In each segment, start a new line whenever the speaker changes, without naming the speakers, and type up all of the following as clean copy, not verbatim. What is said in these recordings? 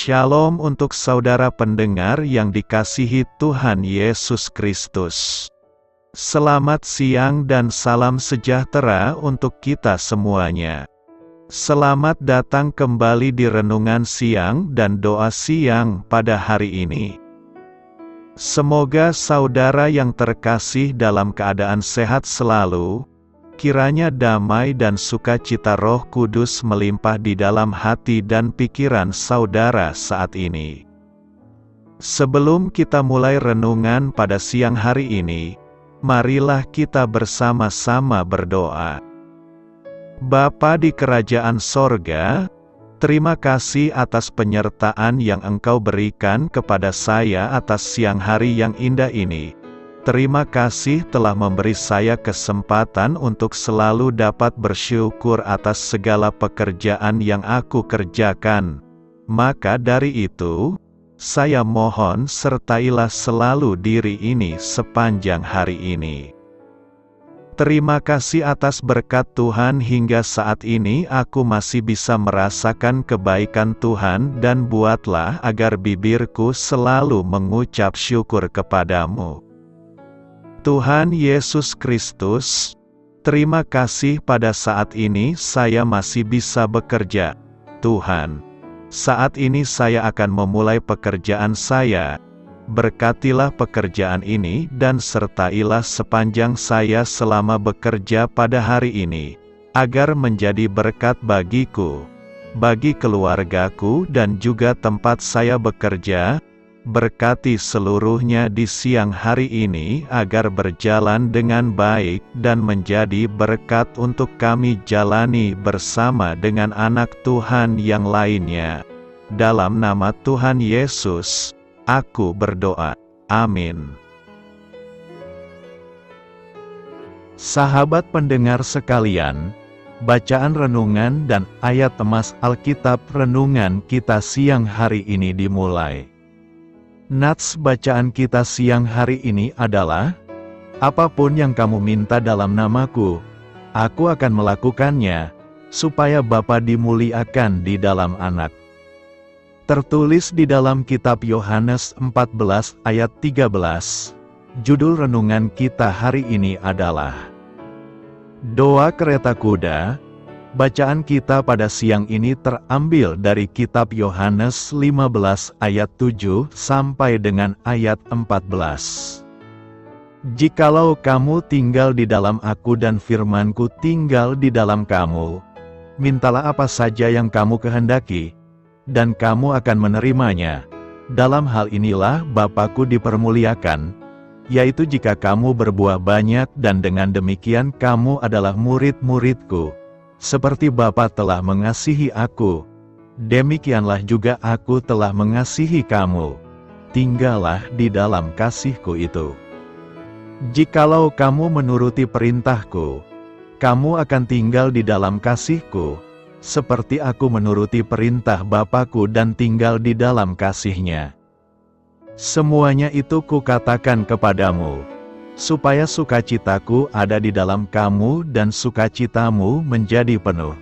Shalom untuk saudara pendengar yang dikasihi Tuhan Yesus Kristus. Selamat siang dan salam sejahtera untuk kita semuanya. Selamat datang kembali di renungan siang dan doa siang pada hari ini. Semoga saudara yang terkasih dalam keadaan sehat selalu. Kiranya damai dan sukacita Roh Kudus melimpah di dalam hati dan pikiran saudara saat ini. Sebelum kita mulai renungan pada siang hari ini, marilah kita bersama-sama berdoa. Bapa di kerajaan sorga, terima kasih atas penyertaan yang Engkau berikan kepada saya atas siang hari yang indah ini. Terima kasih telah memberi saya kesempatan untuk selalu dapat bersyukur atas segala pekerjaan yang aku kerjakan. Maka dari itu, saya mohon sertailah selalu diri ini sepanjang hari ini. Terima kasih atas berkat Tuhan hingga saat ini aku masih bisa merasakan kebaikan Tuhan dan buatlah agar bibirku selalu mengucap syukur kepadamu. Tuhan Yesus Kristus, terima kasih pada saat ini saya masih bisa bekerja. Tuhan, saat ini saya akan memulai pekerjaan saya. Berkatilah pekerjaan ini dan sertailah sepanjang saya selama bekerja pada hari ini, agar menjadi berkat bagiku, bagi keluargaku dan juga tempat saya bekerja. Berkati seluruhnya di siang hari ini agar berjalan dengan baik dan menjadi berkat untuk kami jalani bersama dengan anak Tuhan yang lainnya. Dalam nama Tuhan Yesus, aku berdoa. Amin. Sahabat pendengar sekalian, bacaan renungan dan ayat temas Alkitab renungan kita siang hari ini dimulai. Nats bacaan kita siang hari ini adalah, apapun yang kamu minta dalam namaku, aku akan melakukannya, supaya Bapa dimuliakan di dalam Anak. Tertulis di dalam kitab Yohanes 14 ayat 13, judul renungan kita hari ini adalah Doa Kereta Kuda. Bacaan kita pada siang ini terambil dari kitab Yohanes 15 ayat 7 sampai dengan ayat 14. Jikalau kamu tinggal di dalam aku dan firmanku tinggal di dalam kamu, mintalah apa saja yang kamu kehendaki, dan kamu akan menerimanya. Dalam hal inilah Bapa-Ku dipermuliakan, yaitu jika kamu berbuah banyak dan dengan demikian kamu adalah murid-murid-Ku. Seperti Bapa telah mengasihi aku, demikianlah juga aku telah mengasihi kamu. Tinggallah di dalam kasih-Ku itu. Jikalau kamu menuruti perintah-Ku, kamu akan tinggal di dalam kasih-Ku, seperti aku menuruti perintah Bapa-Ku dan tinggal di dalam kasih-Nya. Semuanya itu Kukatakan kepadamu, supaya sukacitaku ada di dalam kamu dan sukacitamu menjadi penuh.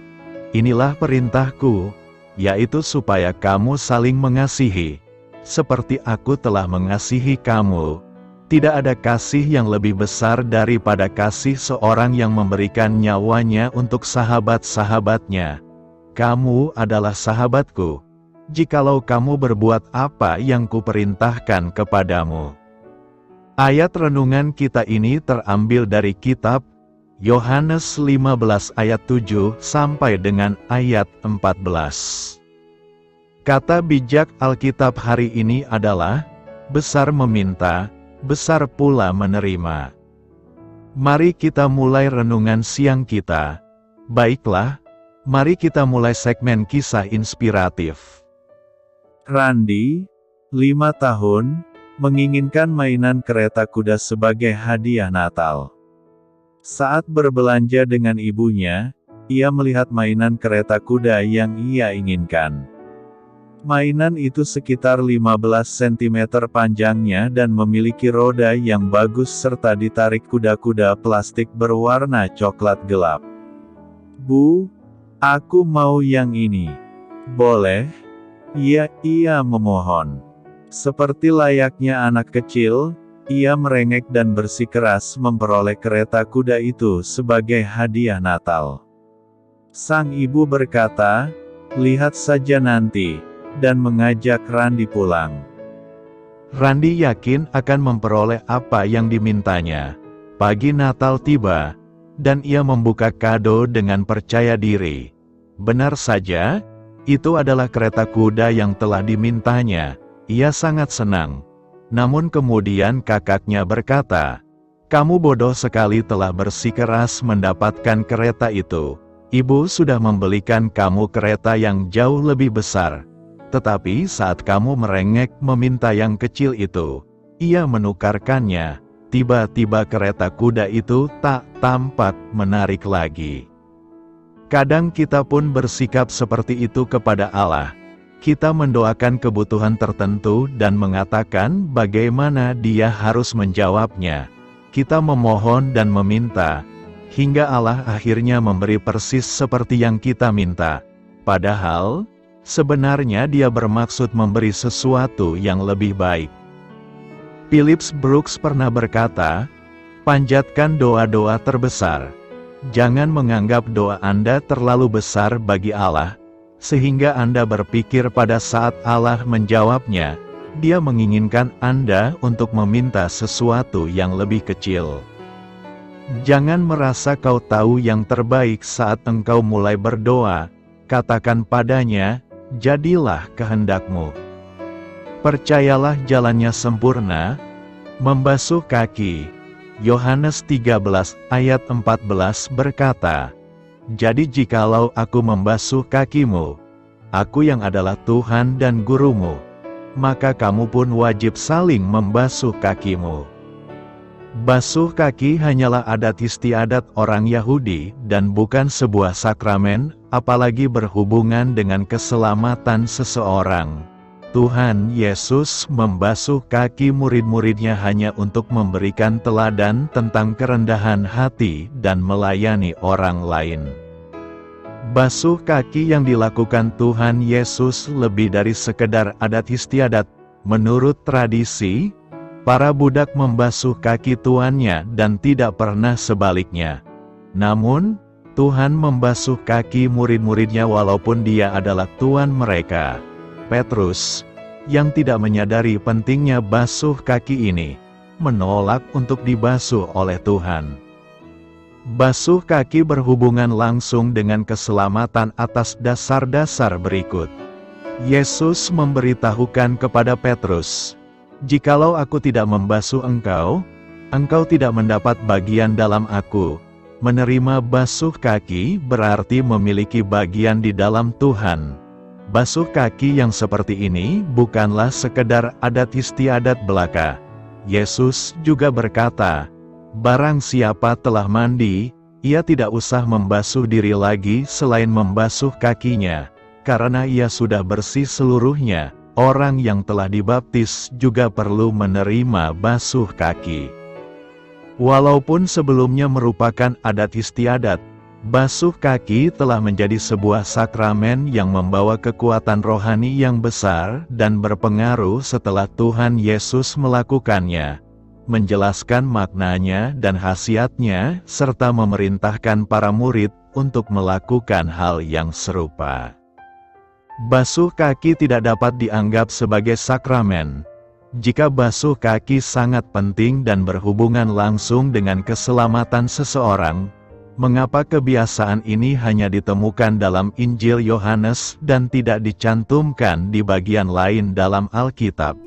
Inilah perintahku, yaitu supaya kamu saling mengasihi, seperti aku telah mengasihi kamu. Tidak ada kasih yang lebih besar daripada kasih seorang yang memberikan nyawanya untuk sahabat-sahabatnya. Kamu adalah sahabatku, jikalau kamu berbuat apa yang kuperintahkan kepadamu. Ayat renungan kita ini terambil dari kitab Yohanes 15 ayat 7 sampai dengan ayat 14. Kata bijak Alkitab hari ini adalah, besar meminta, besar pula menerima. Mari kita mulai renungan siang kita. Baiklah, mari kita mulai segmen kisah inspiratif. Randy, 5 tahun, menginginkan mainan kereta kuda sebagai hadiah Natal. Saat berbelanja dengan ibunya, ia melihat mainan kereta kuda yang ia inginkan. Mainan itu sekitar 15 cm panjangnya dan memiliki roda yang bagus serta ditarik kuda-kuda plastik berwarna coklat gelap. "Bu, aku mau yang ini. Boleh?"
Ia memohon. Seperti layaknya anak kecil, ia merengek dan bersikeras memperoleh kereta kuda itu sebagai hadiah Natal. Sang ibu berkata, "Lihat saja nanti," dan mengajak Randy pulang.
Randy yakin akan memperoleh apa yang dimintanya. Pagi Natal tiba, dan ia membuka kado dengan percaya diri. Benar saja, itu adalah kereta kuda yang telah dimintanya. Ia sangat senang. Namun kemudian kakaknya berkata, "Kamu bodoh sekali telah bersikeras mendapatkan kereta itu. Ibu sudah membelikan kamu kereta yang jauh lebih besar. Tetapi saat kamu merengek meminta yang kecil itu, ia menukarkannya. Tiba-tiba kereta kuda itu tak tampak menarik lagi." Kadang kita pun bersikap seperti itu kepada Allah. Kita mendoakan kebutuhan tertentu dan mengatakan bagaimana Dia harus menjawabnya. Kita memohon dan meminta, hingga Allah akhirnya memberi persis seperti yang kita minta. Padahal, sebenarnya Dia bermaksud memberi sesuatu yang lebih baik. Phillips Brooks pernah berkata, "Panjatkan doa-doa terbesar. Jangan menganggap doa Anda terlalu besar bagi Allah, sehingga Anda berpikir pada saat Allah menjawabnya, Dia menginginkan Anda untuk meminta sesuatu yang lebih kecil." Jangan merasa kau tahu yang terbaik saat engkau mulai berdoa. Katakan padanya, "Jadilah kehendakmu." Percayalah jalannya sempurna. Membasuh kaki. Yohanes 13 ayat 14 berkata, "Jadi jikalau aku membasuh kakimu, aku yang adalah Tuhan dan gurumu, maka kamu pun wajib saling membasuh kakimu." Basuh kaki hanyalah adat istiadat orang Yahudi dan bukan sebuah sakramen, apalagi berhubungan dengan keselamatan seseorang. Tuhan Yesus membasuh kaki murid-muridnya hanya untuk memberikan teladan tentang kerendahan hati dan melayani orang lain. Basuh kaki yang dilakukan Tuhan Yesus lebih dari sekedar adat istiadat. Menurut tradisi, para budak membasuh kaki tuannya dan tidak pernah sebaliknya. Namun, Tuhan membasuh kaki murid-muridnya walaupun Dia adalah Tuan mereka. Petrus, yang tidak menyadari pentingnya basuh kaki ini, menolak untuk dibasuh oleh Tuhan. Basuh kaki berhubungan langsung dengan keselamatan atas dasar-dasar berikut. Yesus memberitahukan kepada Petrus, "Jikalau aku tidak membasuh engkau, engkau tidak mendapat bagian dalam aku." Menerima basuh kaki berarti memiliki bagian di dalam Tuhan. Basuh kaki yang seperti ini bukanlah sekedar adat istiadat belaka. Yesus juga berkata, "Barang siapa telah mandi, ia tidak usah membasuh diri lagi selain membasuh kakinya, karena ia sudah bersih seluruhnya." Orang yang telah dibaptis juga perlu menerima basuh kaki. Walaupun sebelumnya merupakan adat istiadat, basuh kaki telah menjadi sebuah sakramen yang membawa kekuatan rohani yang besar dan berpengaruh setelah Tuhan Yesus melakukannya, menjelaskan maknanya dan khasiatnya, serta memerintahkan para murid untuk melakukan hal yang serupa. Basuh kaki tidak dapat dianggap sebagai sakramen. Jika basuh kaki sangat penting dan berhubungan langsung dengan keselamatan seseorang, mengapa kebiasaan ini hanya ditemukan dalam Injil Yohanes dan tidak dicantumkan di bagian lain dalam Alkitab?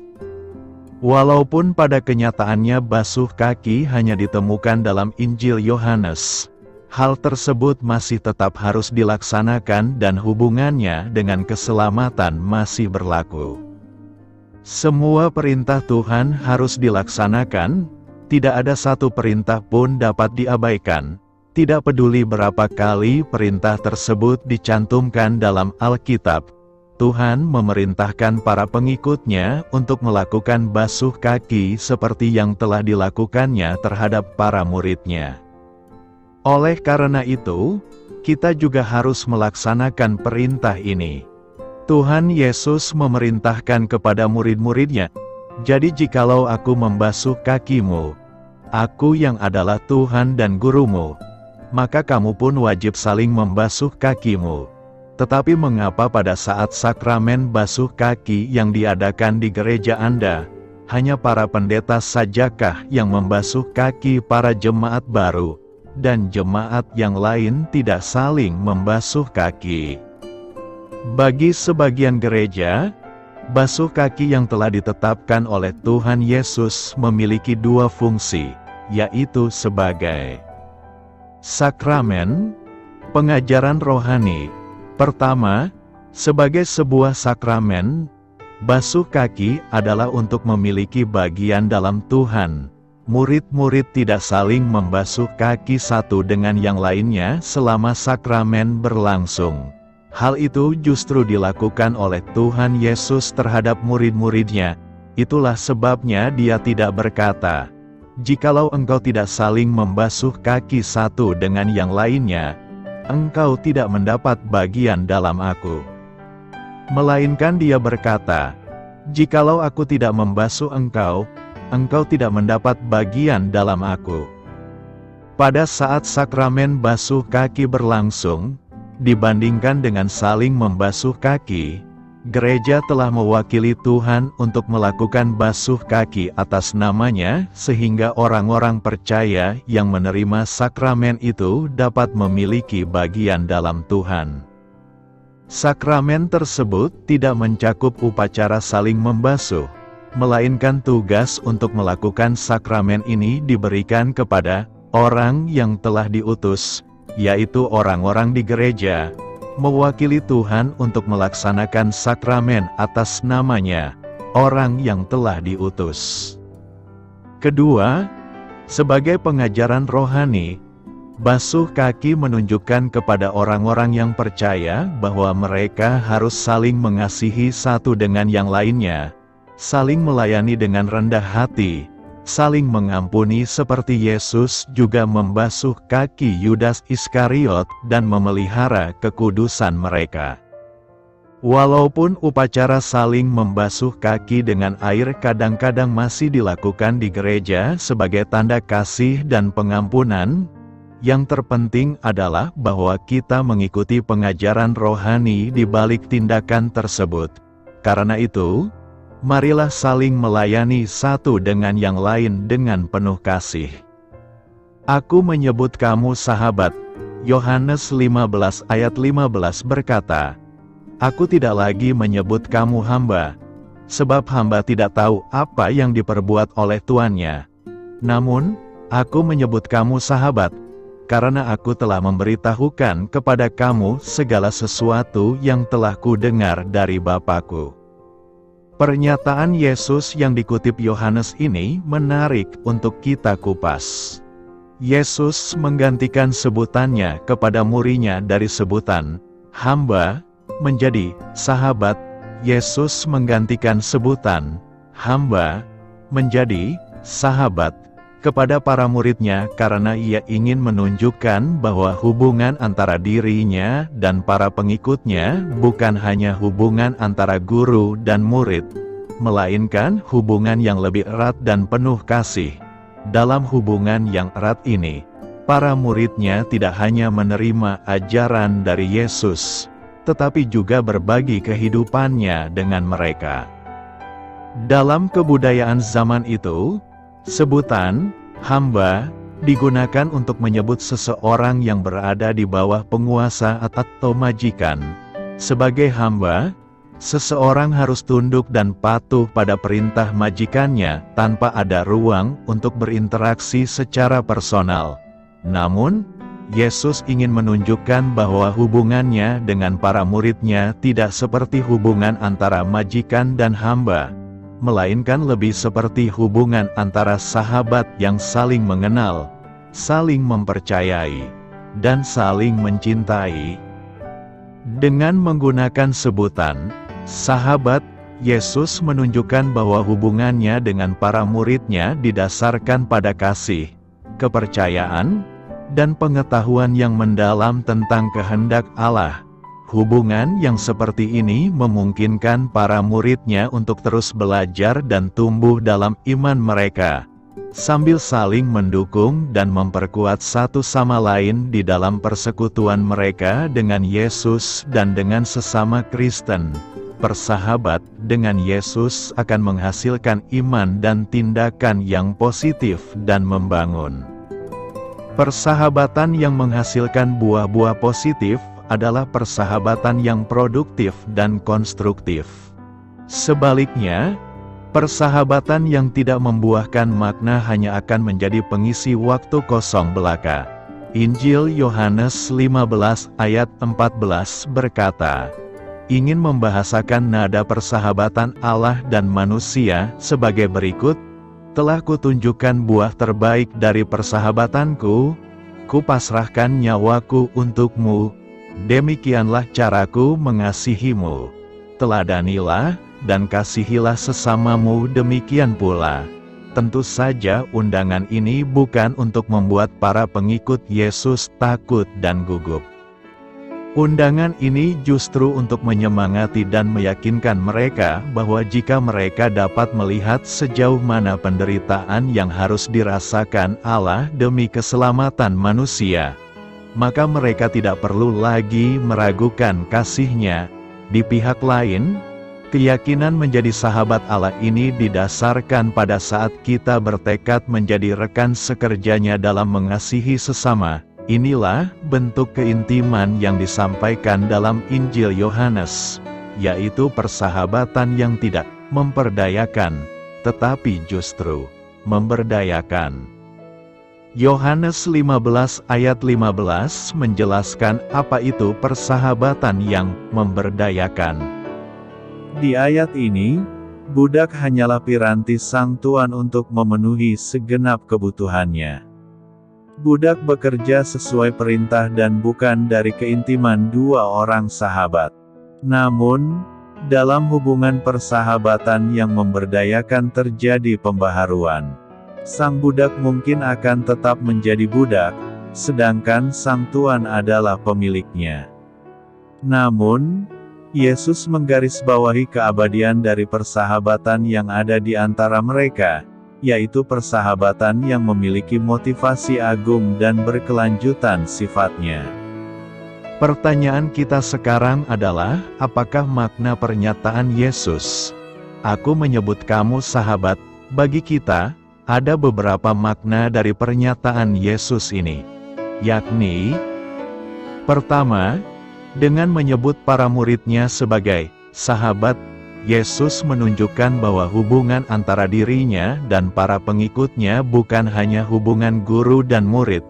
Walaupun pada kenyataannya basuh kaki hanya ditemukan dalam Injil Yohanes, hal tersebut masih tetap harus dilaksanakan dan hubungannya dengan keselamatan masih berlaku. Semua perintah Tuhan harus dilaksanakan, tidak ada satu perintah pun dapat diabaikan. Tidak peduli berapa kali perintah tersebut dicantumkan dalam Alkitab, Tuhan memerintahkan para pengikutnya untuk melakukan basuh kaki seperti yang telah dilakukannya terhadap para muridnya. Oleh karena itu, kita juga harus melaksanakan perintah ini. Tuhan Yesus memerintahkan kepada murid-muridnya, "Jadi jikalau aku membasuh kakimu, aku yang adalah Tuhan dan gurumu, maka kamu pun wajib saling membasuh kakimu." Tetapi mengapa pada saat sakramen basuh kaki yang diadakan di gereja Anda, hanya para pendeta sajakah yang membasuh kaki para jemaat baru, dan jemaat yang lain tidak saling membasuh kaki? Bagi sebagian gereja, basuh kaki yang telah ditetapkan oleh Tuhan Yesus memiliki dua fungsi, yaitu sebagai sakramen, pengajaran rohani. Pertama, sebagai sebuah sakramen, basuh kaki adalah untuk memiliki bagian dalam Tuhan. Murid-murid tidak saling membasuh kaki satu dengan yang lainnya selama sakramen berlangsung. Hal itu justru dilakukan oleh Tuhan Yesus terhadap murid-muridnya. Itulah sebabnya Dia tidak berkata, "Jikalau engkau tidak saling membasuh kaki satu dengan yang lainnya, engkau tidak mendapat bagian dalam Aku." Melainkan Dia berkata, "Jikalau Aku tidak membasuh engkau, engkau tidak mendapat bagian dalam Aku." Pada saat sakramen basuh kaki berlangsung, dibandingkan dengan saling membasuh kaki, gereja telah mewakili Tuhan untuk melakukan basuh kaki atas namanya, sehingga orang-orang percaya yang menerima sakramen itu dapat memiliki bagian dalam Tuhan. Sakramen tersebut tidak mencakup upacara saling membasuh, melainkan tugas untuk melakukan sakramen ini diberikan kepada orang yang telah diutus, yaitu orang-orang di gereja, mewakili Tuhan untuk melaksanakan sakramen atas namanya, orang yang telah diutus. Kedua, sebagai pengajaran rohani, basuh kaki menunjukkan kepada orang-orang yang percaya bahwa mereka harus saling mengasihi satu dengan yang lainnya, saling melayani dengan rendah hati, saling mengampuni seperti Yesus juga membasuh kaki Yudas Iskariot dan memelihara kekudusan mereka. Walaupun upacara saling membasuh kaki dengan air kadang-kadang masih dilakukan di gereja sebagai tanda kasih dan pengampunan, yang terpenting adalah bahwa kita mengikuti pengajaran rohani di balik tindakan tersebut. Karena itu, marilah saling melayani satu dengan yang lain dengan penuh kasih. "Aku menyebut kamu sahabat," Yohanes 15 ayat 15 berkata, "Aku tidak lagi menyebut kamu hamba, sebab hamba tidak tahu apa yang diperbuat oleh tuannya. Namun, aku menyebut kamu sahabat, karena aku telah memberitahukan kepada kamu segala sesuatu yang telah kudengar dari Bapa-Ku." Pernyataan Yesus yang dikutip Yohanes ini menarik untuk kita kupas. Yesus menggantikan sebutannya kepada muridnya dari sebutan hamba menjadi sahabat. Yesus menggantikan sebutan hamba menjadi sahabat kepada para muridnya karena Ia ingin menunjukkan bahwa hubungan antara dirinya dan para pengikutnya bukan hanya hubungan antara guru dan murid, melainkan hubungan yang lebih erat dan penuh kasih. Dalam hubungan yang erat ini, para muridnya tidak hanya menerima ajaran dari Yesus, tetapi juga berbagi kehidupannya dengan mereka. Dalam kebudayaan zaman itu, sebutan hamba digunakan untuk menyebut seseorang yang berada di bawah penguasa atau majikan. Sebagai hamba, seseorang harus tunduk dan patuh pada perintah majikannya tanpa ada ruang untuk berinteraksi secara personal. Namun, Yesus ingin menunjukkan bahwa hubungannya dengan para muridnya tidak seperti hubungan antara majikan dan hamba, melainkan lebih seperti hubungan antara sahabat yang saling mengenal, saling mempercayai, dan saling mencintai. Dengan menggunakan sebutan sahabat, Yesus menunjukkan bahwa hubungannya dengan para muridnya didasarkan pada kasih, kepercayaan, dan pengetahuan yang mendalam tentang kehendak Allah. Hubungan yang seperti ini memungkinkan para muridnya untuk terus belajar dan tumbuh dalam iman mereka, sambil saling mendukung dan memperkuat satu sama lain di dalam persekutuan mereka dengan Yesus dan dengan sesama Kristen. Persahabat dengan Yesus akan menghasilkan iman dan tindakan yang positif dan membangun. Persahabatan yang menghasilkan buah-buah positif adalah persahabatan yang produktif dan konstruktif. Sebaliknya, persahabatan yang tidak membuahkan makna hanya akan menjadi pengisi waktu kosong belaka. Injil Yohanes 15 ayat 14 berkata, ingin membahasakan nada persahabatan Allah dan manusia sebagai berikut, telah kutunjukkan buah terbaik dari persahabatanku, kupasrahkan nyawaku untukmu, demikianlah caraku mengasihimu. Teladanilah dan kasihilah sesamamu demikian pula. Tentu saja undangan ini bukan untuk membuat para pengikut Yesus takut dan gugup. Undangan ini justru untuk menyemangati dan meyakinkan mereka bahwa jika mereka dapat melihat sejauh mana penderitaan yang harus dirasakan Allah demi keselamatan manusia, maka mereka tidak perlu lagi meragukan kasih-Nya. Di pihak lain, keyakinan menjadi sahabat Allah ini didasarkan pada saat kita bertekad menjadi rekan sekerjanya dalam mengasihi sesama. Inilah bentuk keintiman yang disampaikan dalam Injil Yohanes, yaitu persahabatan yang tidak memperdayakan, tetapi justru memberdayakan. Yohanes 15 ayat 15 menjelaskan apa itu persahabatan yang memberdayakan.
Di ayat ini, budak hanyalah piranti sang tuan untuk memenuhi segenap kebutuhannya. Budak bekerja sesuai perintah dan bukan dari keintiman dua orang sahabat. Namun, dalam hubungan persahabatan yang memberdayakan terjadi pembaharuan. Sang budak mungkin akan tetap menjadi budak, sedangkan sang tuan adalah pemiliknya. Namun, Yesus menggarisbawahi keabadian dari persahabatan yang ada di antara mereka, yaitu persahabatan yang memiliki motivasi agung dan berkelanjutan sifatnya.
Pertanyaan kita sekarang adalah, apakah makna pernyataan Yesus? Aku menyebut kamu sahabat. Bagi kita, ada beberapa makna dari pernyataan Yesus ini, yakni, pertama, dengan menyebut para murid-Nya sebagai sahabat, Yesus menunjukkan bahwa hubungan antara dirinya dan para pengikutnya bukan hanya hubungan guru dan murid,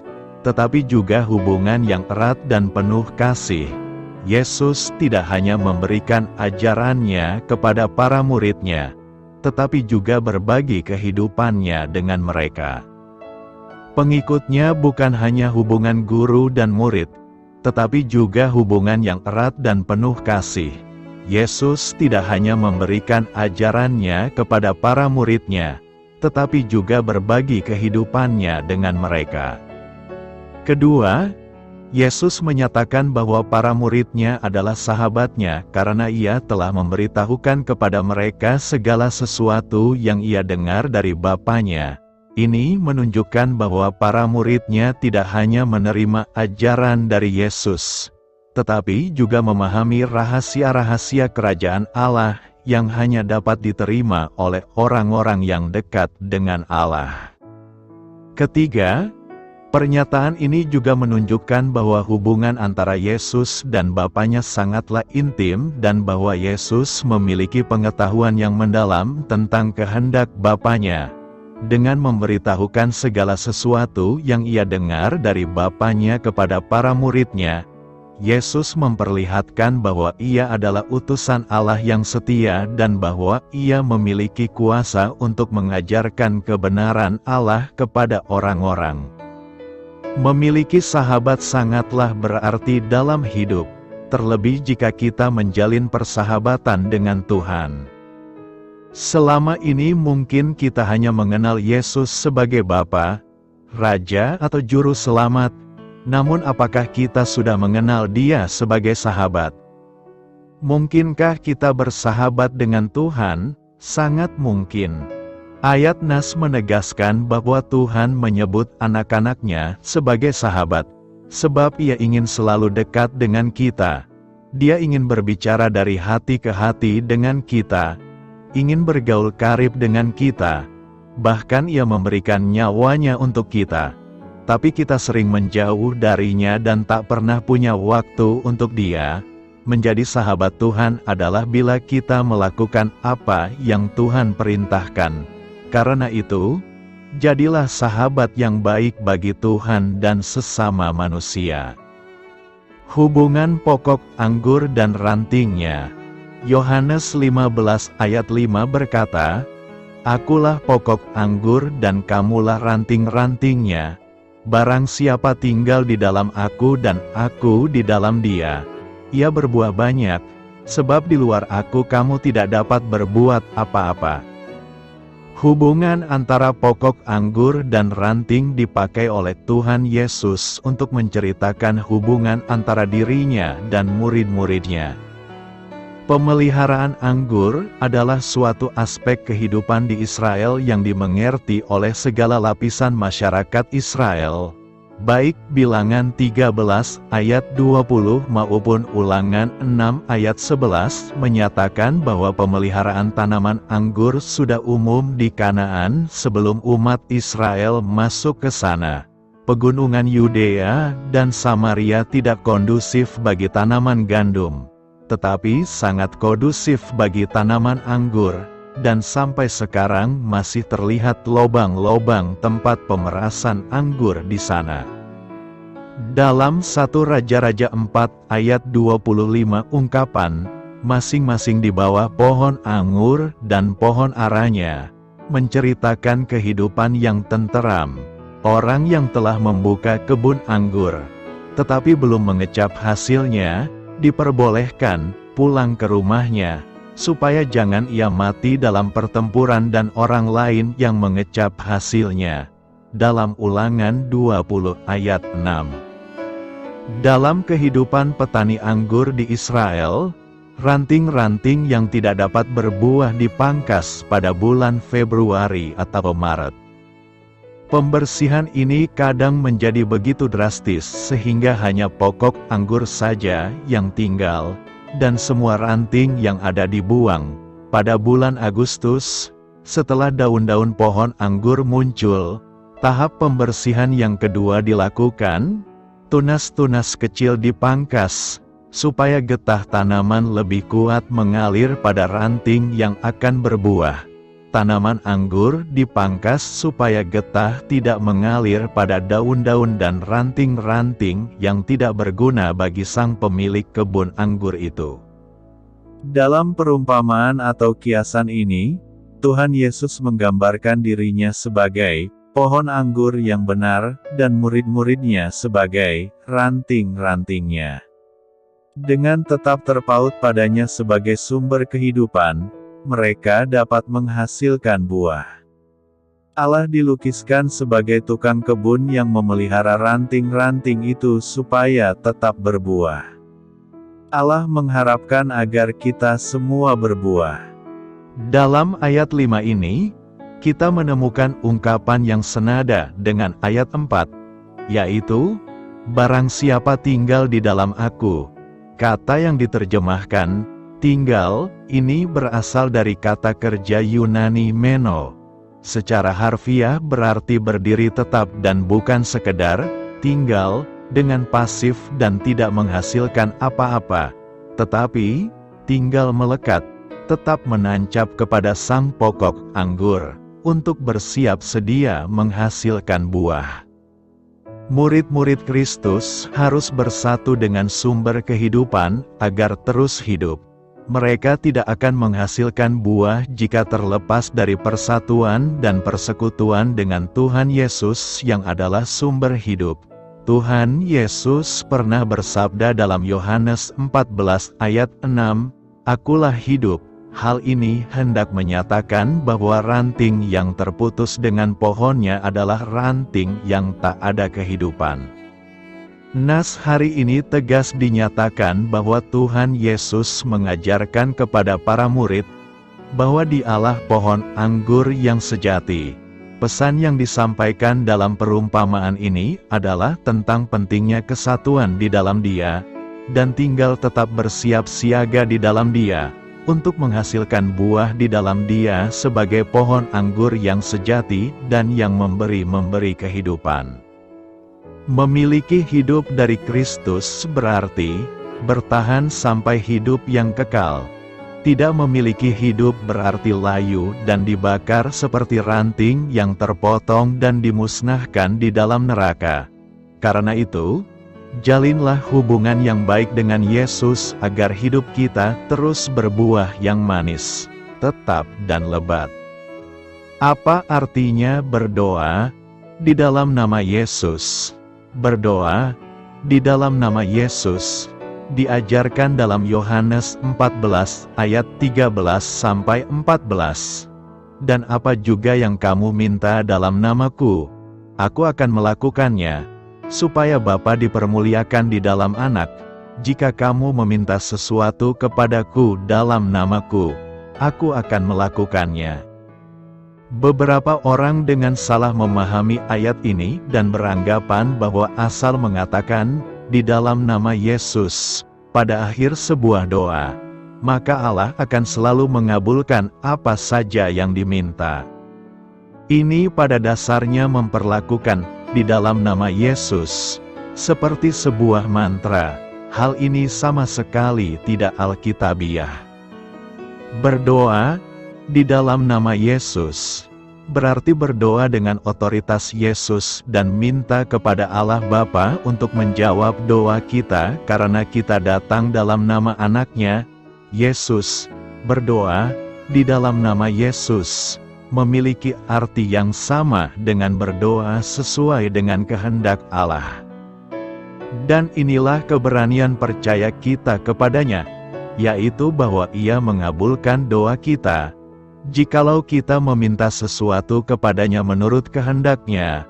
tetapi juga hubungan yang erat dan penuh kasih. Yesus tidak hanya memberikan ajarannya kepada para murid-Nya, tetapi juga berbagi kehidupannya dengan mereka. Pengikut-Nya bukan hanya hubungan guru dan murid, tetapi juga hubungan yang erat dan penuh kasih. Yesus tidak hanya memberikan ajarannya kepada para murid-Nya, tetapi juga berbagi kehidupannya dengan mereka. Kedua, Yesus menyatakan bahwa para murid-Nya adalah sahabat-Nya karena Ia telah memberitahukan kepada mereka segala sesuatu yang Ia dengar dari Bapa-Nya. Ini menunjukkan bahwa para murid-Nya tidak hanya menerima ajaran dari Yesus, tetapi juga memahami rahasia-rahasia kerajaan Allah yang hanya dapat diterima oleh orang-orang yang dekat dengan Allah. Ketiga, pernyataan ini juga menunjukkan bahwa hubungan antara Yesus dan Bapa-Nya sangatlah intim dan bahwa Yesus memiliki pengetahuan yang mendalam tentang kehendak Bapa-Nya. Dengan memberitahukan segala sesuatu yang Ia dengar dari Bapa-Nya kepada para murid-Nya, Yesus memperlihatkan bahwa Ia adalah utusan Allah yang setia dan bahwa Ia memiliki kuasa untuk mengajarkan kebenaran Allah kepada orang-orang. Memiliki sahabat sangatlah berarti dalam hidup, terlebih jika kita menjalin persahabatan dengan Tuhan. Selama ini mungkin kita hanya mengenal Yesus sebagai Bapa, Raja atau Juru Selamat. Namun apakah kita sudah mengenal Dia sebagai sahabat? Mungkinkah kita bersahabat dengan Tuhan? Sangat mungkin. Ayat Nas menegaskan bahwa Tuhan menyebut anak-anaknya sebagai sahabat, sebab Ia ingin selalu dekat dengan kita. Dia ingin berbicara dari hati ke hati dengan kita, ingin bergaul karib dengan kita, bahkan Ia memberikan nyawanya untuk kita. Tapi kita sering menjauh darinya dan tak pernah punya waktu untuk Dia. Menjadi sahabat Tuhan adalah bila kita melakukan apa yang Tuhan perintahkan. Karena itu, jadilah sahabat yang baik bagi Tuhan dan sesama manusia. Hubungan pokok anggur dan rantingnya. Yohanes 15 ayat 5 berkata, "Akulah pokok anggur dan kamulah ranting-rantingnya. Barang siapa tinggal di dalam aku dan aku di dalam dia, ia berbuah banyak, sebab di luar aku kamu tidak dapat berbuat apa-apa." Hubungan antara pokok anggur dan ranting dipakai oleh Tuhan Yesus untuk menceritakan hubungan antara dirinya dan murid-muridnya. Pemeliharaan anggur adalah suatu aspek kehidupan di Israel yang dimengerti oleh segala lapisan masyarakat Israel. Baik Bilangan 13 ayat 20 maupun Ulangan 6 ayat 11 menyatakan bahwa pemeliharaan tanaman anggur sudah umum di Kanaan sebelum umat Israel masuk ke sana. Pegunungan Yudea dan Samaria tidak kondusif bagi tanaman gandum, tetapi sangat kondusif bagi tanaman anggur, dan sampai sekarang masih terlihat lobang-lobang tempat pemerasan anggur di sana. Dalam 1 Raja-Raja 4 ayat 25 ungkapan, masing-masing di bawah pohon anggur dan pohon aranya, menceritakan kehidupan yang tenteram. Orang yang telah membuka kebun anggur, tetapi belum mengecap hasilnya, diperbolehkan pulang ke rumahnya, supaya jangan ia mati dalam pertempuran dan orang lain yang mengecap hasilnya. Dalam Ulangan 20 ayat 6. Dalam kehidupan petani anggur di Israel, ranting-ranting yang tidak dapat berbuah dipangkas pada bulan Februari atau Maret. Pembersihan ini kadang menjadi begitu drastis sehingga hanya pokok anggur saja yang tinggal, dan semua ranting yang ada dibuang. Pada bulan Agustus, setelah daun-daun pohon anggur muncul, tahap pembersihan yang kedua dilakukan. Tunas-tunas kecil dipangkas, supaya getah tanaman lebih kuat mengalir pada ranting yang akan berbuah. Tanaman anggur dipangkas supaya getah tidak mengalir pada daun-daun dan ranting-ranting yang tidak berguna bagi sang pemilik kebun anggur itu.
Dalam perumpamaan atau kiasan ini, Tuhan Yesus menggambarkan dirinya sebagai pohon anggur yang benar, dan murid-muridnya sebagai ranting-rantingnya. Dengan tetap terpaut padanya sebagai sumber kehidupan, mereka dapat menghasilkan buah. Allah dilukiskan sebagai tukang kebun yang memelihara ranting-ranting itu supaya tetap berbuah. Allah mengharapkan agar kita semua berbuah.
Dalam ayat 5 ini, kita menemukan ungkapan yang senada dengan ayat 4, yaitu, "Barang siapa tinggal di dalam aku." Kata yang diterjemahkan, tinggal, ini berasal dari kata kerja Yunani meno. Secara harfiah berarti berdiri tetap dan bukan sekedar tinggal, dengan pasif dan tidak menghasilkan apa-apa, tetapi tinggal melekat, tetap menancap kepada sang pokok anggur, untuk bersiap sedia menghasilkan buah. Murid-murid Kristus harus bersatu dengan sumber kehidupan agar terus hidup. Mereka tidak akan menghasilkan buah jika terlepas dari persatuan dan persekutuan dengan Tuhan Yesus yang adalah sumber hidup. Tuhan Yesus pernah bersabda dalam Yohanes 14 ayat 6, "Akulah hidup." Hal ini hendak menyatakan bahwa ranting yang terputus dengan pohonnya adalah ranting yang tak ada kehidupan. Nas hari ini tegas dinyatakan bahwa Tuhan Yesus mengajarkan kepada para murid, bahwa Dialah pohon anggur yang sejati. Pesan yang disampaikan dalam perumpamaan ini adalah tentang pentingnya kesatuan di dalam Dia, dan tinggal tetap bersiap siaga di dalam Dia, untuk menghasilkan buah di dalam Dia sebagai pohon anggur yang sejati dan yang memberi kehidupan. Memiliki hidup dari Kristus berarti bertahan sampai hidup yang kekal. Tidak memiliki hidup berarti layu dan dibakar seperti ranting yang terpotong dan dimusnahkan di dalam neraka. Karena itu, jalinlah hubungan yang baik dengan Yesus agar hidup kita terus berbuah yang manis, tetap dan lebat. Apa artinya berdoa di dalam nama Yesus? Berdoa di dalam nama Yesus diajarkan dalam Yohanes 14 ayat 13-14. Dan apa juga yang kamu minta dalam namaku, aku akan melakukannya, supaya Bapa dipermuliakan di dalam Anak. Jika kamu meminta sesuatu kepadaku dalam namaku, aku akan melakukannya. Beberapa orang dengan salah memahami ayat ini dan beranggapan bahwa asal mengatakan di dalam nama Yesus pada akhir sebuah doa, maka Allah akan selalu mengabulkan apa saja yang diminta. Ini pada dasarnya memperlakukan di dalam nama Yesus seperti sebuah mantra. Hal ini sama sekali tidak alkitabiah. Berdoa di dalam nama Yesus berarti berdoa dengan otoritas Yesus dan minta kepada Allah Bapa untuk menjawab doa kita karena kita datang dalam nama Anaknya, Yesus. Berdoa di dalam nama Yesus memiliki arti yang sama dengan berdoa sesuai dengan kehendak Allah. Dan inilah keberanian percaya kita kepadanya, yaitu bahwa Ia mengabulkan doa kita, jikalau kita meminta sesuatu kepadanya menurut kehendak-Nya,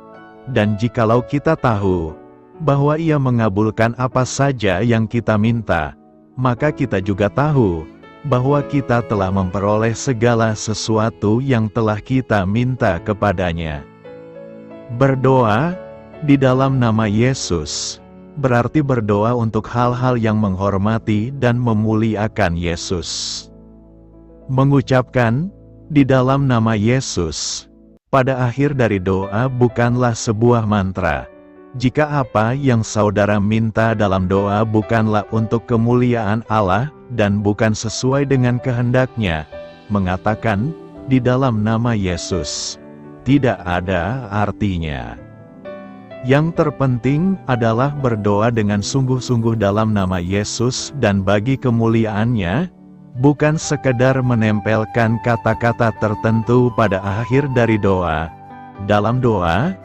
dan jikalau kita tahu bahwa Ia mengabulkan apa saja yang kita minta, maka kita juga tahu bahwa kita telah memperoleh segala sesuatu yang telah kita minta kepadanya. Berdoa di dalam nama Yesus berarti berdoa untuk hal-hal yang menghormati dan memuliakan Yesus. Mengucapkan di dalam nama Yesus pada akhir dari doa bukanlah sebuah mantra. Jika apa yang saudara minta dalam doa bukanlah untuk kemuliaan Allah dan bukan sesuai dengan kehendak-Nya, mengatakan di dalam nama Yesus tidak ada artinya. Yang terpenting adalah berdoa dengan sungguh-sungguh dalam nama Yesus dan bagi kemuliaan-Nya, bukan sekedar menempelkan kata-kata tertentu pada akhir dari doa. Dalam doa,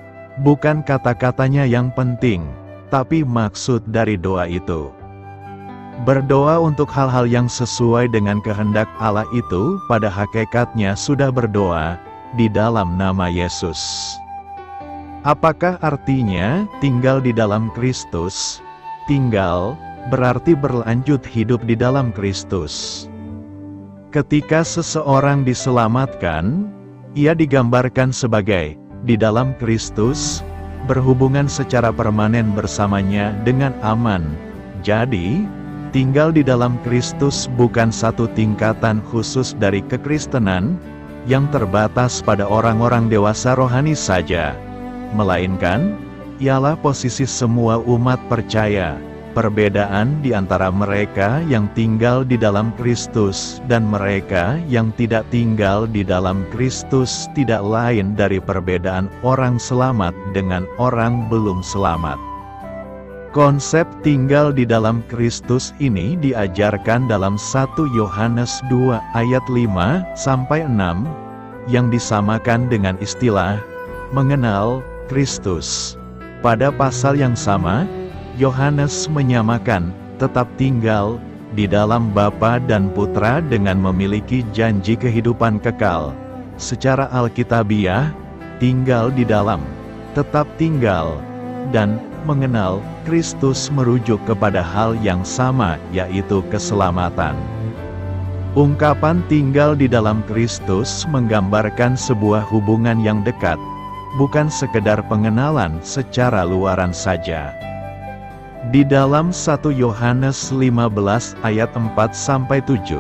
bukan kata-katanya yang penting, tapi maksud dari doa itu. Berdoa untuk hal-hal yang sesuai dengan kehendak Allah itu pada hakikatnya sudah berdoa di dalam nama Yesus. Apakah artinya tinggal di dalam Kristus? Tinggal berarti berlanjut hidup di dalam Kristus. Ketika seseorang diselamatkan, ia digambarkan sebagai di dalam Kristus, berhubungan secara permanen bersamanya dengan aman. Jadi, tinggal di dalam Kristus bukan satu tingkatan khusus dari kekristenan, yang terbatas pada orang-orang dewasa rohani saja, melainkan, ialah posisi semua umat percaya. Perbedaan di antara mereka yang tinggal di dalam Kristus dan mereka yang tidak tinggal di dalam Kristus tidak lain dari perbedaan orang selamat dengan orang belum selamat. Konsep tinggal di dalam Kristus ini diajarkan dalam 1 Yohanes 2 ayat 5-6, yang disamakan dengan istilah mengenal Kristus. Pada pasal yang sama, Yohanes menyamakan tetap tinggal di dalam Bapa dan Putra dengan memiliki janji kehidupan kekal. Secara alkitabiah, tinggal di dalam, tetap tinggal, dan mengenal Kristus merujuk kepada hal yang sama, yaitu keselamatan. Ungkapan tinggal di dalam Kristus menggambarkan sebuah hubungan yang dekat, bukan sekedar pengenalan secara luaran saja. Di dalam 1 Yohanes 15 ayat 4-7,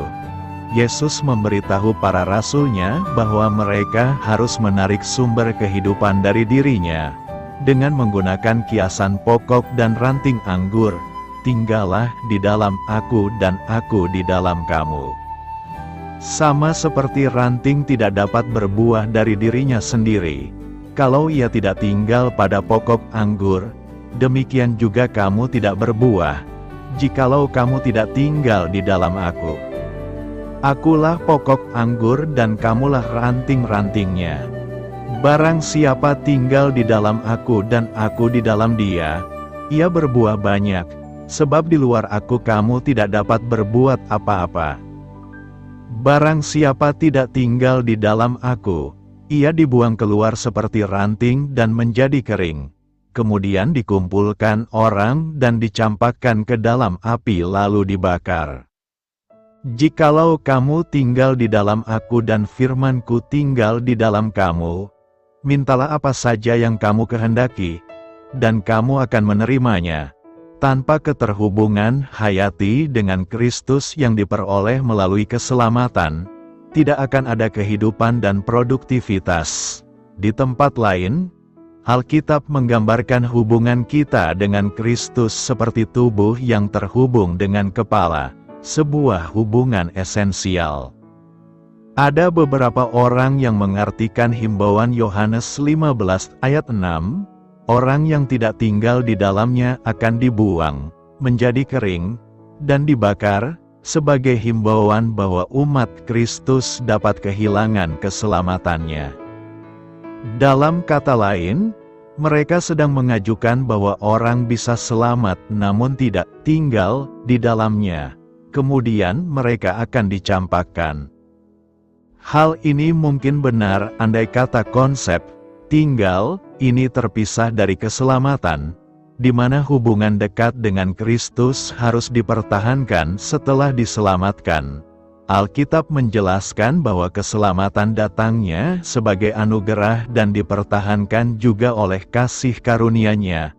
Yesus memberitahu para rasulnya bahwa mereka harus menarik sumber kehidupan dari dirinya, dengan menggunakan kiasan pokok dan ranting anggur. Tinggallah di dalam aku dan aku di dalam kamu. Sama seperti ranting tidak dapat berbuah dari dirinya sendiri, kalau ia tidak tinggal pada pokok anggur, demikian juga kamu tidak berbuah, jikalau kamu tidak tinggal di dalam aku. Akulah pokok anggur dan kamulah ranting-rantingnya. Barang siapa tinggal di dalam aku dan aku di dalam dia, ia berbuah banyak, sebab di luar aku kamu tidak dapat berbuat apa-apa. Barang siapa tidak tinggal di dalam aku, ia dibuang keluar seperti ranting dan menjadi kering. Kemudian dikumpulkan orang dan dicampakkan ke dalam api lalu dibakar. Jikalau kamu tinggal di dalam aku dan firman-Ku tinggal di dalam kamu, mintalah apa saja yang kamu kehendaki, dan kamu akan menerimanya. Tanpa keterhubungan hayati dengan Kristus yang diperoleh melalui keselamatan, tidak akan ada kehidupan dan produktivitas. Di tempat lain, Alkitab menggambarkan hubungan kita dengan Kristus seperti tubuh yang terhubung dengan kepala, sebuah hubungan esensial. Ada beberapa orang yang mengartikan himbauan Yohanes 15 ayat 6, orang yang tidak tinggal di dalamnya akan dibuang, menjadi kering, dan dibakar, sebagai himbauan bahwa umat Kristus dapat kehilangan keselamatannya. Dalam kata lain, mereka sedang mengajukan bahwa orang bisa selamat namun tidak tinggal di dalamnya. Kemudian mereka akan dicampakkan. Hal ini mungkin benar andai kata konsep tinggal ini terpisah dari keselamatan, di mana hubungan dekat dengan Kristus harus dipertahankan setelah diselamatkan. Alkitab menjelaskan bahwa keselamatan datangnya sebagai anugerah dan dipertahankan juga oleh kasih karunia-Nya.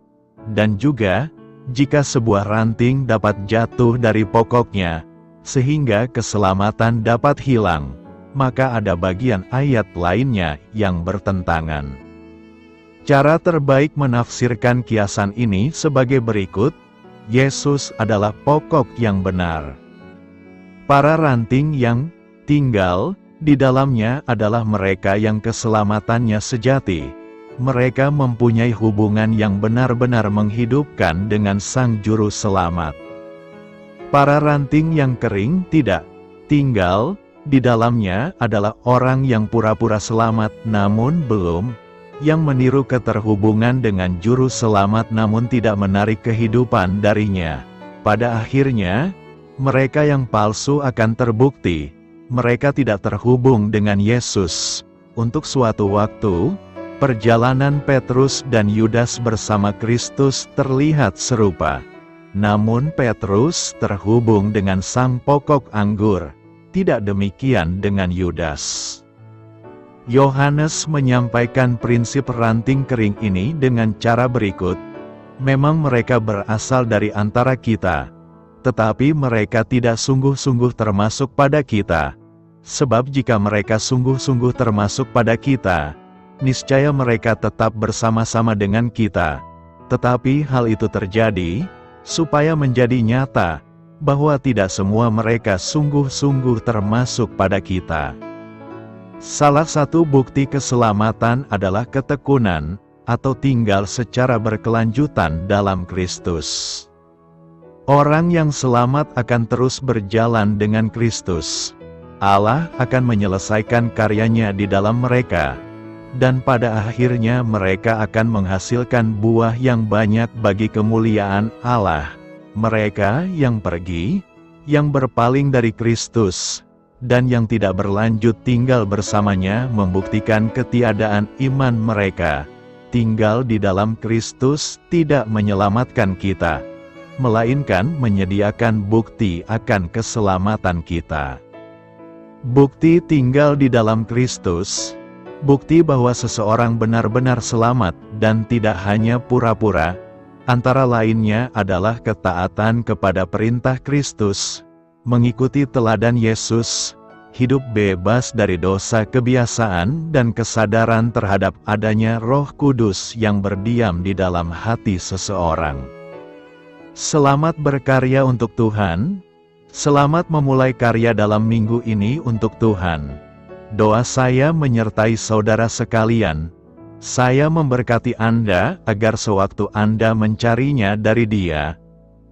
Dan juga, jika sebuah ranting dapat jatuh dari pokoknya, sehingga keselamatan dapat hilang, maka ada bagian ayat lainnya yang bertentangan. Cara terbaik menafsirkan kiasan ini sebagai berikut: Yesus adalah pokok yang benar. Para ranting yang tinggal di dalamnya adalah mereka yang keselamatannya sejati. Mereka mempunyai hubungan yang benar-benar menghidupkan dengan Sang Juru Selamat. Para ranting yang kering tidak tinggal di dalamnya adalah orang yang pura-pura selamat namun belum, yang meniru keterhubungan dengan Juru Selamat namun tidak menarik kehidupan darinya. Pada akhirnya, mereka yang palsu akan terbukti, mereka tidak terhubung dengan Yesus. Untuk suatu waktu, perjalanan Petrus dan Yudas bersama Kristus terlihat serupa. Namun Petrus terhubung dengan sang pokok anggur, tidak demikian dengan Yudas. Yohanes menyampaikan prinsip ranting kering ini dengan cara berikut: memang mereka berasal dari antara kita, tetapi mereka tidak sungguh-sungguh termasuk pada kita. Sebab jika mereka sungguh-sungguh termasuk pada kita, niscaya mereka tetap bersama-sama dengan kita. Tetapi hal itu terjadi, supaya menjadi nyata, bahwa tidak semua mereka sungguh-sungguh termasuk pada kita. Salah satu bukti keselamatan adalah ketekunan, atau tinggal secara berkelanjutan dalam Kristus. Orang yang selamat akan terus berjalan dengan Kristus. Allah akan menyelesaikan karyanya di dalam mereka, dan pada akhirnya mereka akan menghasilkan buah yang banyak bagi kemuliaan Allah. Mereka yang pergi, yang berpaling dari Kristus, dan yang tidak berlanjut tinggal bersamanya membuktikan ketiadaan iman mereka. tinggal di dalam Kristus tidak menyelamatkan kita, melainkan menyediakan bukti akan keselamatan kita. Bukti tinggal di dalam Kristus, bukti bahwa seseorang benar-benar selamat dan tidak hanya pura-pura, antara lainnya adalah ketaatan kepada perintah Kristus, mengikuti teladan Yesus, hidup bebas dari dosa kebiasaan dan kesadaran terhadap adanya Roh Kudus yang berdiam di dalam hati seseorang. Selamat berkarya untuk Tuhan, selamat memulai karya dalam minggu ini untuk Tuhan. Doa saya menyertai saudara sekalian. Saya memberkati Anda agar sewaktu Anda mencarinya dari Dia,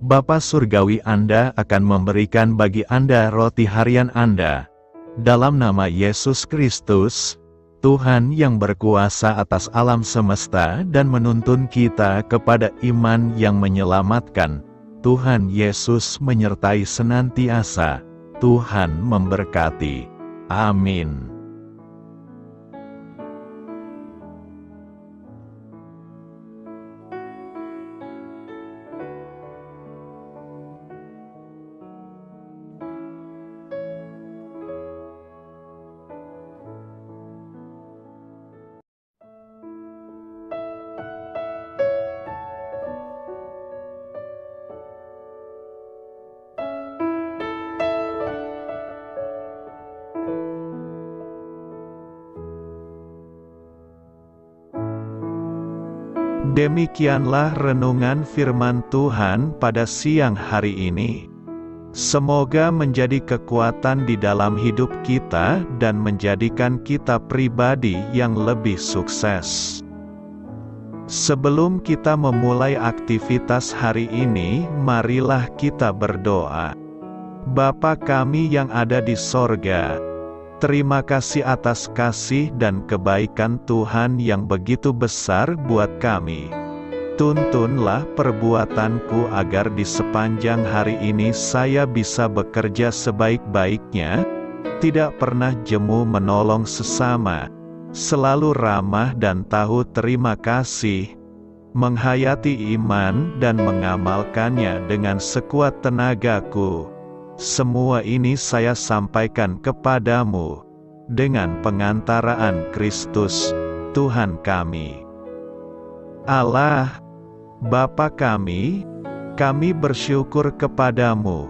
Bapa Surgawi Anda akan memberikan bagi Anda roti harian Anda. Dalam nama Yesus Kristus, Tuhan yang berkuasa atas alam semesta dan menuntun kita kepada iman yang menyelamatkan, Tuhan Yesus menyertai senantiasa. Tuhan memberkati. Amin. Demikianlah renungan firman Tuhan pada siang hari ini. Semoga menjadi kekuatan di dalam hidup kita dan menjadikan kita pribadi yang lebih sukses. Sebelum kita memulai aktivitas hari ini, marilah kita berdoa. Bapa kami yang ada di sorga, terima kasih atas kasih dan kebaikan Tuhan yang begitu besar buat kami. Tuntunlah perbuatanku agar di sepanjang hari ini saya bisa bekerja sebaik-baiknya, tidak pernah jemu menolong sesama, selalu ramah dan tahu terima kasih, menghayati iman dan mengamalkannya dengan sekuat tenagaku. Semua ini saya sampaikan kepadamu, dengan pengantaraan Kristus, Tuhan kami. Allah, Bapa kami bersyukur kepadamu,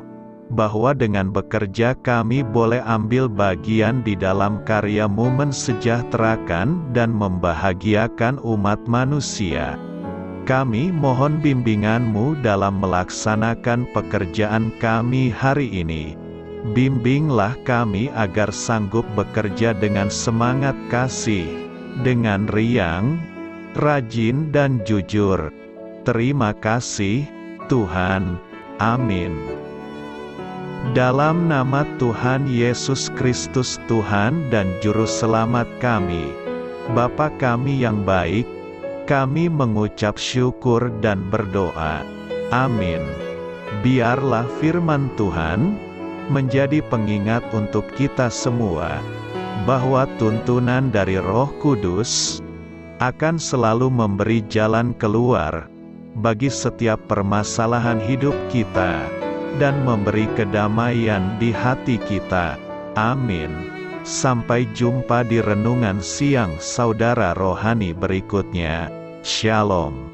bahwa dengan bekerja kami boleh ambil bagian di dalam karya-Mu mensejahterakan dan membahagiakan umat manusia. Kami mohon bimbingan-Mu dalam melaksanakan pekerjaan kami hari ini. Bimbinglah kami agar sanggup bekerja dengan semangat kasih, dengan riang, rajin dan jujur. Terima kasih, Tuhan. Amin. Dalam nama Tuhan Yesus Kristus Tuhan dan Juru Selamat kami, Bapa kami yang baik, kami mengucap syukur dan berdoa. Amin. Biarlah firman Tuhan menjadi pengingat untuk kita semua, bahwa tuntunan dari Roh Kudus akan selalu memberi jalan keluar bagi setiap permasalahan hidup kita, dan memberi kedamaian di hati kita. Amin. Sampai jumpa di renungan siang saudara rohani berikutnya. Shalom.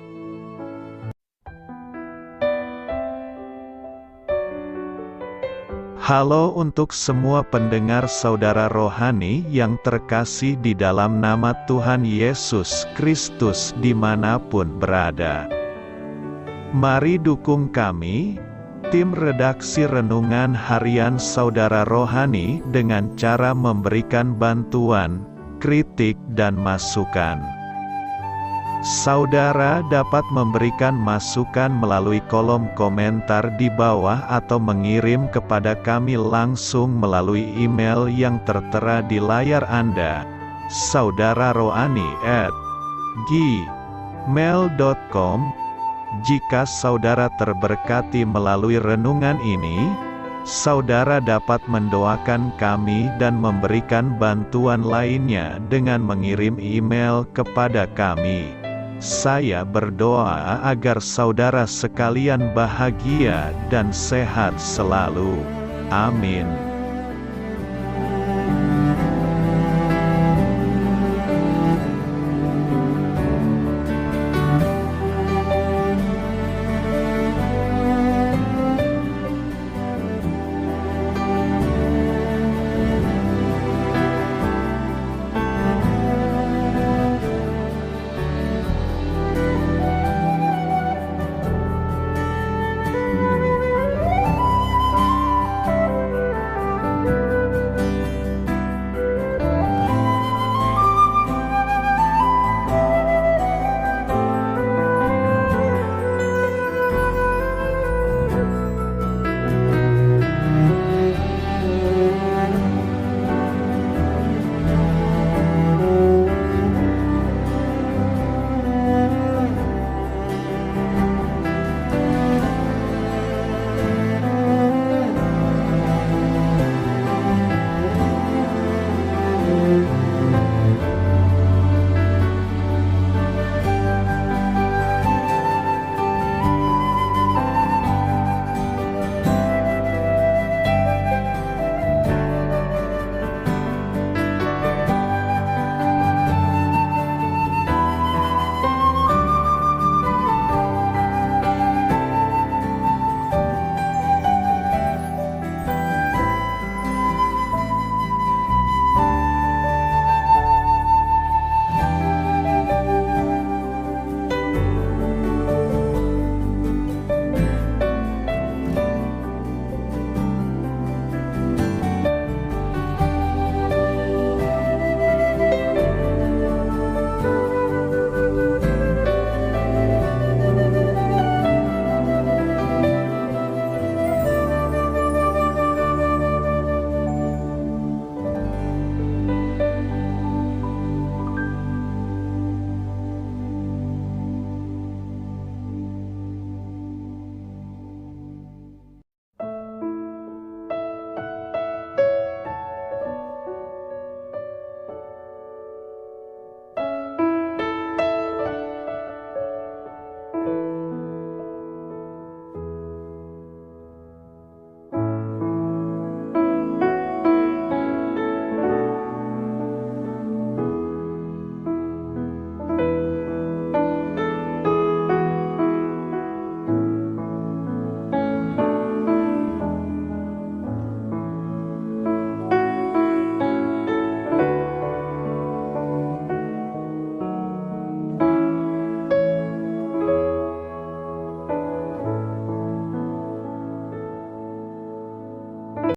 Halo untuk semua pendengar saudara rohani yang terkasih di dalam nama Tuhan Yesus Kristus dimanapun berada. Mari dukung kami, tim redaksi Renungan Harian Saudara Rohani dengan cara memberikan bantuan, kritik dan masukan. Saudara dapat memberikan masukan melalui kolom komentar di bawah atau mengirim kepada kami langsung melalui email yang tertera di layar Anda, saudararohani@gmail.com. Jika saudara terberkati melalui renungan ini, saudara dapat mendoakan kami dan memberikan bantuan lainnya dengan mengirim email kepada kami. Saya berdoa agar saudara sekalian bahagia dan sehat selalu. Amin.